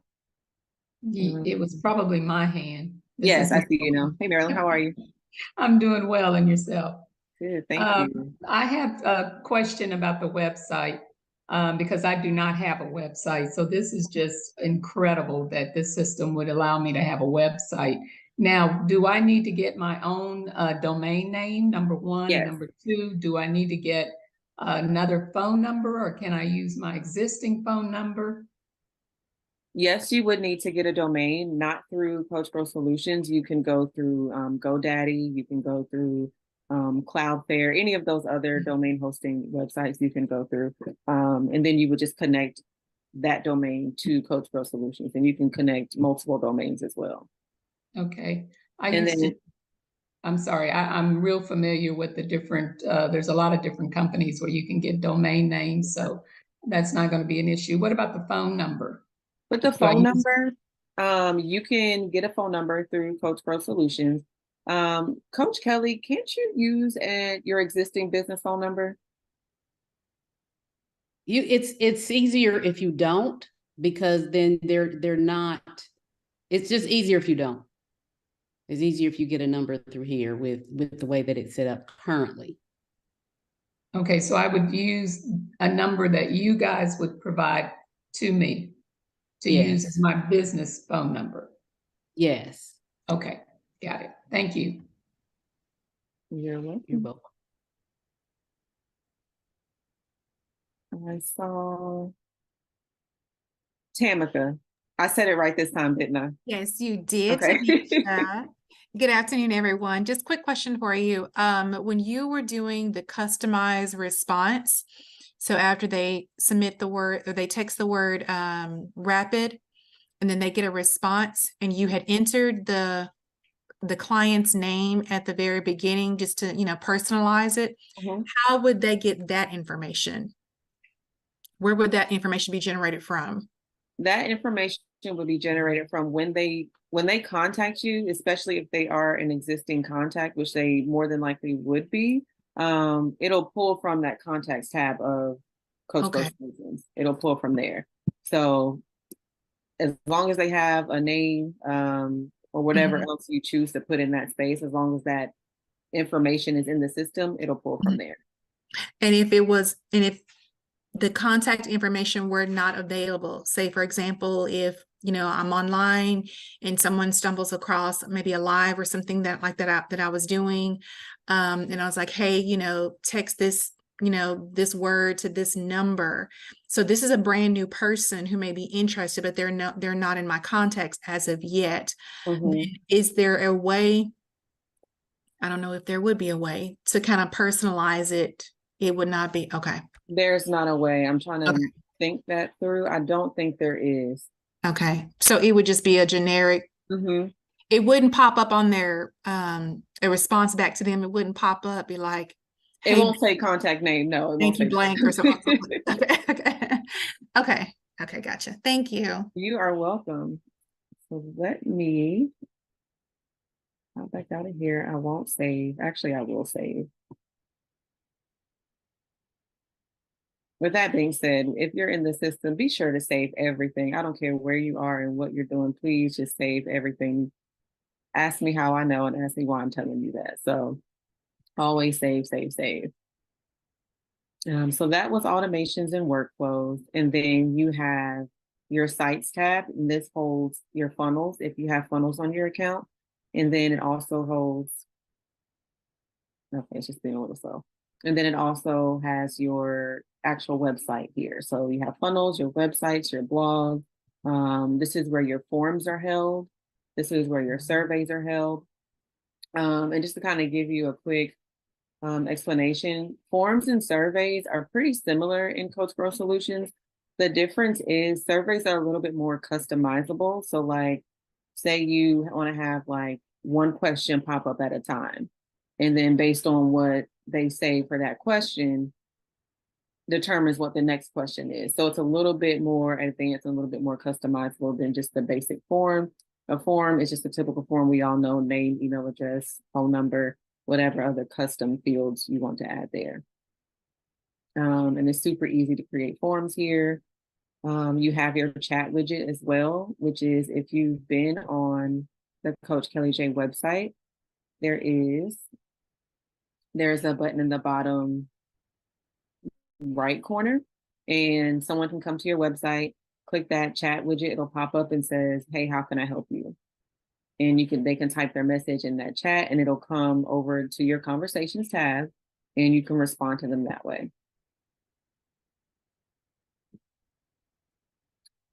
It was probably my hand. Yes, I see you now. Hey, Marilyn, how are you? I'm doing well, and yourself? Good, thank you. I have a question about the website because I do not have a website. So this is just incredible that this system would allow me to have a website. Now, do I need to get my own domain name, number one? Yes. And number two, do I need to get another phone number, or can I use my existing phone number? Yes, you would need to get a domain, not through Coach Pro Solutions. You can go through GoDaddy, you can go through Cloudflare, any of those other domain hosting websites you can go through. And then you would just connect that domain to Coach Pro Solutions, and you can connect multiple domains as well. Okay. I'm sorry, I'm real familiar with the different, there's a lot of different companies where you can get domain names, so that's not going to be an issue. What about the phone number? With the phone number, you can get a phone number through Coach Pro Solutions. Coach Kelly, can't you use your existing business phone number? It's easier if you don't, because then they're not, it's just easier if you don't. It's easier if you get a number through here with the way that it's set up currently. Okay, so I would use a number that you guys would provide to me to use as my business phone number. Yes. Okay, got it. Thank you. You're welcome. You're welcome. I saw Tamika. I said it right this time, didn't I? Yes, you did. Okay. Tanisha. Good afternoon, everyone. Just quick question for you. When you were doing the customized response, so after they submit the word, or they text the word rapid, and then they get a response, and you had entered the client's name at the very beginning just to, personalize it, how would they get that information? Where would that information be generated from? That information would be generated from when they contact you, especially if they are an existing contact, which they more than likely would be. It'll pull from that contacts tab of Coach Pro Solutions. It'll pull from there. So as long as they have a name or whatever else you choose to put in that space, as long as that information is in the system, it'll pull from there. And if the contact information were not available, say, for example, if, I'm online and someone stumbles across maybe a live or something that I was doing, and I was like, hey, text this, this word to this number. So this is a brand new person who may be interested, but they're not in my contacts as of yet. Is there a way? I don't know if there would be a way to kind of personalize it. It would not be okay. There's not a way. I'm trying to think that through. I don't think there is. Okay. So it would just be a generic. It wouldn't pop up on their a response back to them. It wouldn't pop up, be like, hey, it won't say contact name. No, it thank you, won't say blank or something. Okay. Gotcha. Thank you. You are welcome. So let me hop back out of here. I won't save. Actually, I will save. With that being said, if you're in the system, be sure to save everything. I don't care where you are and what you're doing. Please just save everything. Ask me how I know and ask me why I'm telling you that. So always save. So that was automations and workflows. And then you have your sites tab, and this holds your funnels if you have funnels on your account. And then it also holds, okay, it's just being a little slow. And then it also has your actual website here. So you have funnels, your websites, your blog. This is where your forms are held. This is where your surveys are held. And just to kind of give you a quick explanation. Forms and surveys are pretty similar in Coach Growth Solutions. The difference is surveys are a little bit more customizable. So like, say you want to have like one question pop up at a time. And then based on what they say for that question, determines what the next question is. So it's a little bit more advanced, and a little bit more customizable than just the basic form. A form is just a typical form we all know: name, email address, phone number, whatever other custom fields you want to add there. And it's super easy to create forms here. You have your chat widget as well, which is, if you've been on the Coach Kelly J website, there's a button in the bottom right corner, and someone can come to your website, click that chat widget, it'll pop up and says, hey, how can I help you? And they can type their message in that chat, and it'll come over to your conversations tab, and you can respond to them that way.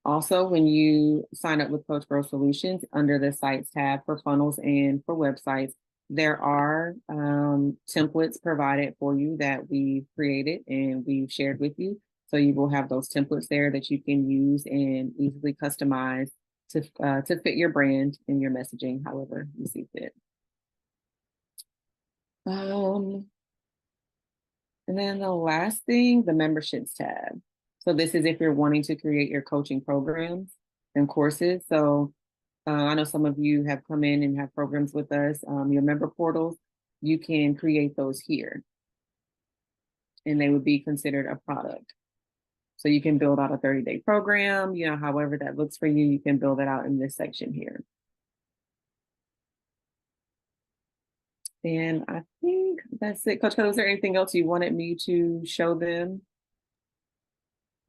Also, when you sign up with Coach Growth Solutions, under the Sites tab for funnels and for websites, there are templates provided for you that we've created and we've shared with you. So you will have those templates there that you can use and easily customize to fit your brand and your messaging, however you see fit. And then the last thing, the memberships tab. So this is if you're wanting to create your coaching programs and courses. So I know some of you have come in and have programs with us. Your member portals, you can create those here, and they would be considered a product. So you can build out a 30-day program, however that looks for you, you can build it out in this section here. And I think that's it. Coach Kelly, was there anything else you wanted me to show them?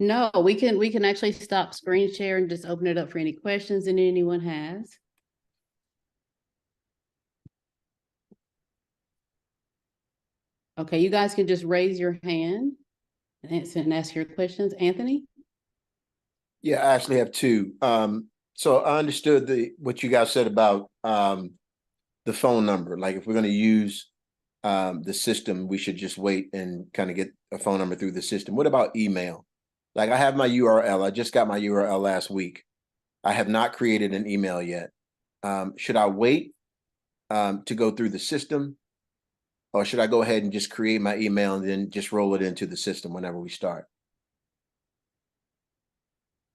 No, we can actually stop screen share and just open it up for any questions that anyone has. Okay, you guys can just raise your hand and ask your questions. Anthony? Yeah, I actually have two. So I understood what you guys said about the phone number. Like, if we're going to use the system, we should just wait and kind of get a phone number through the system. What about email? Like, I have my URL. I just got my URL last week. I have not created an email yet. Should I wait to go through the system, or should I go ahead and just create my email and then just roll it into the system whenever we start?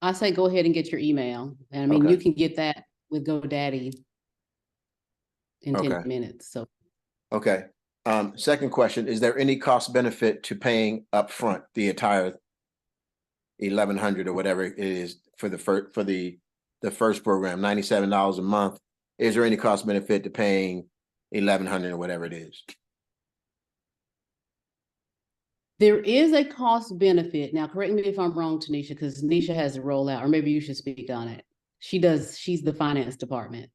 I say go ahead and get your email. And I mean, Okay. you can get that with GoDaddy in 10 minutes. So, okay. Second question: is there any cost benefit to paying upfront the entire $1,100 or whatever it is for the first program, $97 a month? Is there any cost benefit to paying $1,100 or whatever it is? there is a cost benefit. Now, correct me if I'm wrong, Tanisha, because Tanisha has a rollout, or maybe you should speak on it. She's the finance department.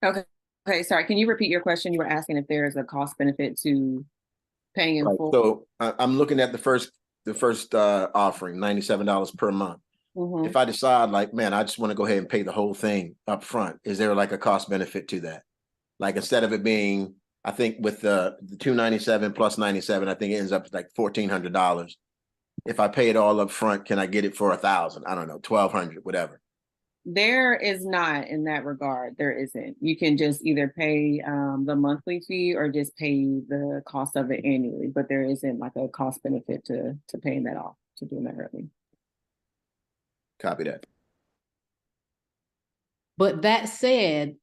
Okay. Okay, sorry. Can you repeat your question? You were asking if there is a cost benefit to paying in full. So I'm looking at the first offering, $97 per month. Mm-hmm. If I decide, like, man, I just want to go ahead and pay the whole thing up front, is there like a cost benefit to that? Like, instead of it being, I think with the $297 plus 97, I think it ends up like $1,400. If I pay it all up front, can I get it for $1,000? I don't know, $1,200, whatever. There is not, in that regard. There isn't. You can just either pay the monthly fee or just pay the cost of it annually, but there isn't like a cost benefit to paying that off, to doing that early. Copy that. But that said,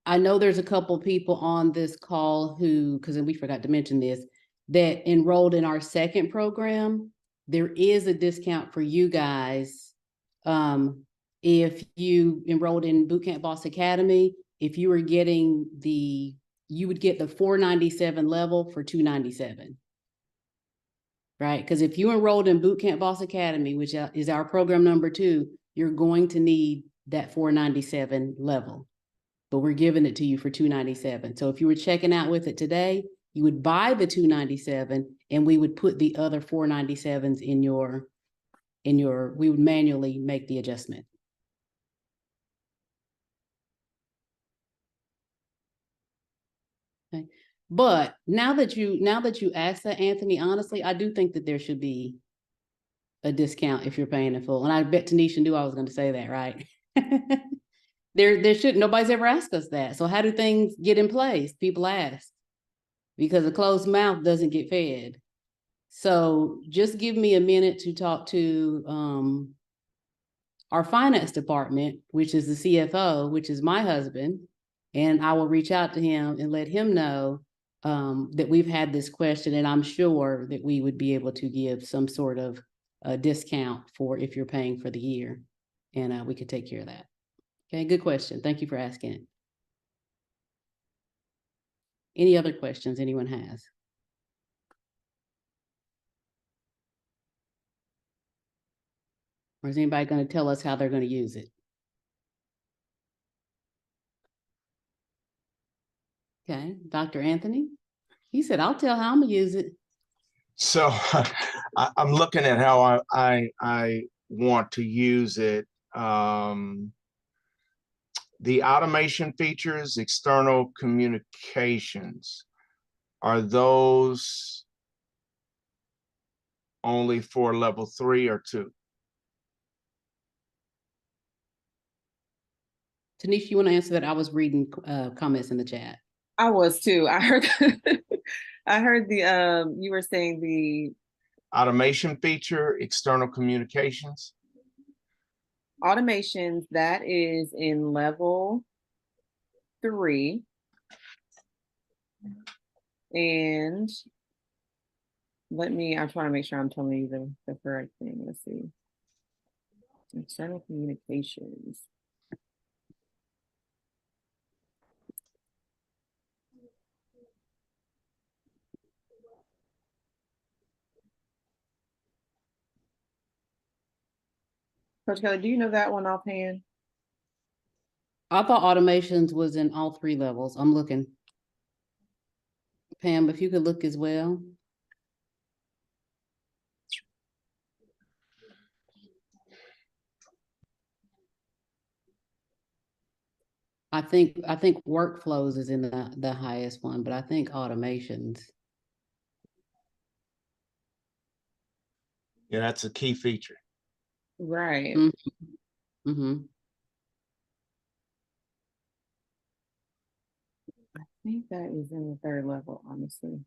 I know there's a couple people on this call who, because we forgot to mention this, that enrolled in our second program. There is a discount for you guys. If you enrolled in Bootcamp Boss Academy, if you were getting you would get the 497 level for 297. Right? Because if you enrolled in Bootcamp Boss Academy, which is our program number 2, you're going to need that 497 level. But we're giving it to you for 297. So if you were checking out with it today, you would buy the 297 and we would put the other 497s in your, we would manually make the adjustment. But now that you ask that, Anthony, honestly, I do think that there should be a discount if you're paying in full. And I bet Tanisha knew I was going to say that, right? There should, nobody's ever asked us that. So how do things get in place? People ask, because a closed mouth doesn't get fed. So just give me a minute to talk to our finance department, which is the CFO, which is my husband, and I will reach out to him and let him know that we've had this question, and I'm sure that we would be able to give some sort of a discount for if you're paying for the year, and we could take care of that. Okay, good question. Thank you for asking. Any other questions anyone has? Or is anybody going to tell us how they're going to use it? Okay, Dr. Anthony, he said, I'll tell how I'm gonna use it. So I'm looking at how I want to use it. The automation features, external communications, are those only for level 3 or 2? Tanisha, you want to answer that? I was reading comments in the chat. I was too. I heard I heard the you were saying the Automation feature, external communications. automations, that is in level 3. And I'm trying to make sure I'm telling you the correct thing. Let's see. External communications. Coach Kelly, do you know that one offhand? I thought automations was in all 3 levels. I'm looking. Pam, if you could look as well. I think workflows is in the highest one, but I think automations. Yeah, that's a key feature. Right. Mm-hmm. I think that is in the 3rd level, honestly.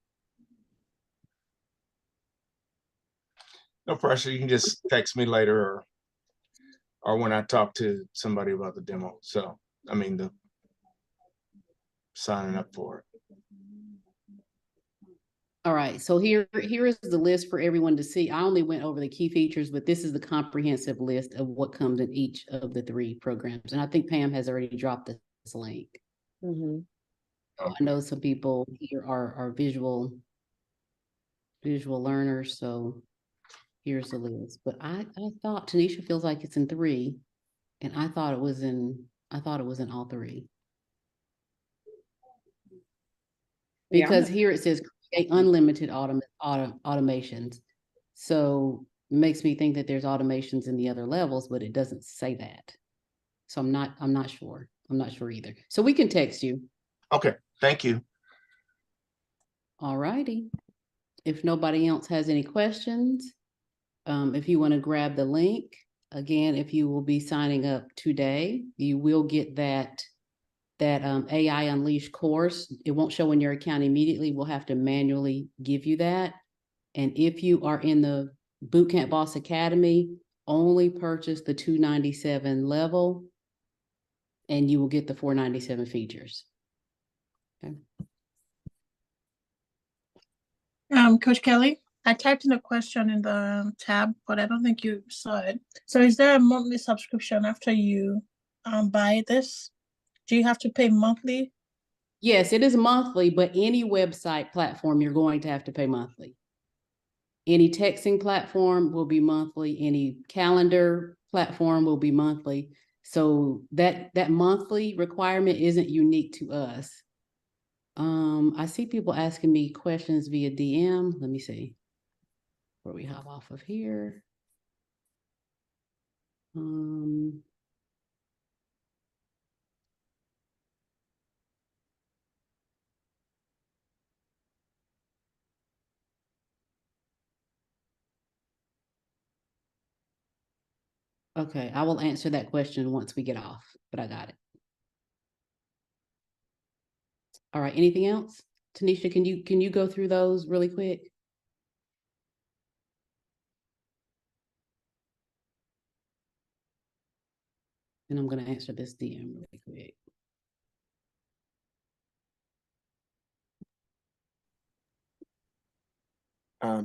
No pressure. You can just text me later or when I talk to somebody about the demo. So, I mean, the signing up for it. All right, so here is the list for everyone to see. I only went over the key features, but this is the comprehensive list of what comes in each of the 3 programs. And I think Pam has already dropped this link. Mm-hmm. I know some people here are visual learners, so here's the list. But I thought Tanisha feels like it's in 3, and I thought it was in all 3. Because here it says create unlimited automations. So it makes me think that there's automations in the other levels, but it doesn't say that. So I'm not sure. I'm not sure either. So we can text you. Okay, thank you. All righty. If nobody else has any questions, if you want to grab the link, again, if you will be signing up today, you will get that AI Unleashed course. It won't show in your account immediately. We'll have to manually give you that. And if you are in the Bootcamp Boss Academy, only purchase the $297 level and you will get the $497 features. Okay. Coach Kelly, I typed in a question in the tab, but I don't think you saw it. So is there a monthly subscription after you buy this? Do you have to pay monthly? Yes, it is monthly, but any website platform, you're going to have to pay monthly. Any texting platform will be monthly. Any calendar platform will be monthly. So that monthly requirement isn't unique to us. I see people asking me questions via DM. Let me see where we hop off of here. Okay, I will answer that question once we get off, but I got it. All right, anything else? Tanisha, can you go through those really quick? And I'm gonna answer this DM really quick.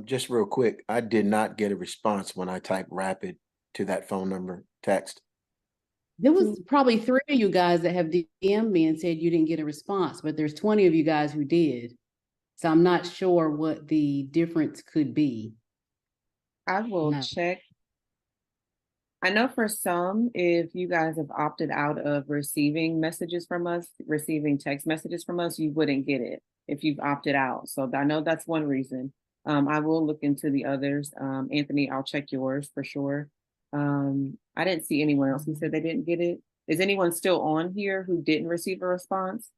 Just real quick, I did not get a response when I typed rapid to that phone number text. There was probably 3 of you guys that have DM'd me and said you didn't get a response, but there's 20 of you guys who did. So I'm not sure what the difference could be. I will No. check. I know for some, if you guys have opted out of receiving messages from us, receiving text messages from us, you wouldn't get it if you've opted out. So I know that's one reason. I will look into the others. Anthony, I'll check yours for sure. I didn't see anyone else who said they didn't get it. Is anyone still on here who didn't receive a response?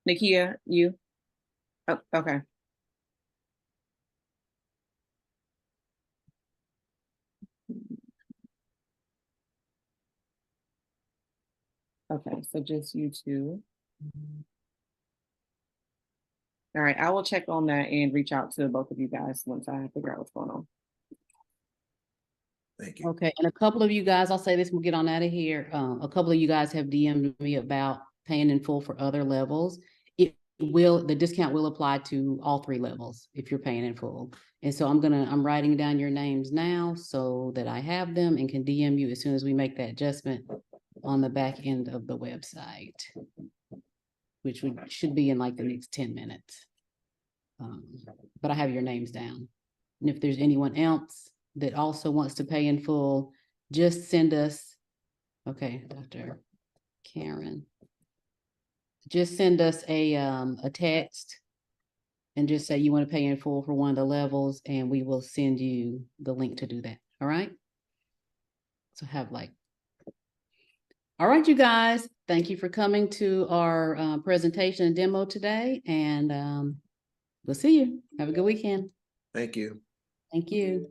Nakia, you? Oh, okay. Okay, so just you two. All right, I will check on that and reach out to both of you guys once I figure out what's going on. Thank you. Okay, and a couple of you guys, I'll say this, we'll get on out of here. A couple of you guys have DM'd me about paying in full for other levels. The discount will apply to all 3 levels if you're paying in full. And so I'm writing down your names now so that I have them and can DM you as soon as we make that adjustment on the back end of the website, which should be in like the next 10 minutes. But I have your names down. And if there's anyone else that also wants to pay in full, just send us, okay, Dr. Karen, just send us a text and just say you want to pay in full for one of the levels, and we will send you the link to do that. All right. So all right, you guys, thank you for coming to our presentation and demo today, and we'll see you. Have a good weekend. Thank you. Thank you.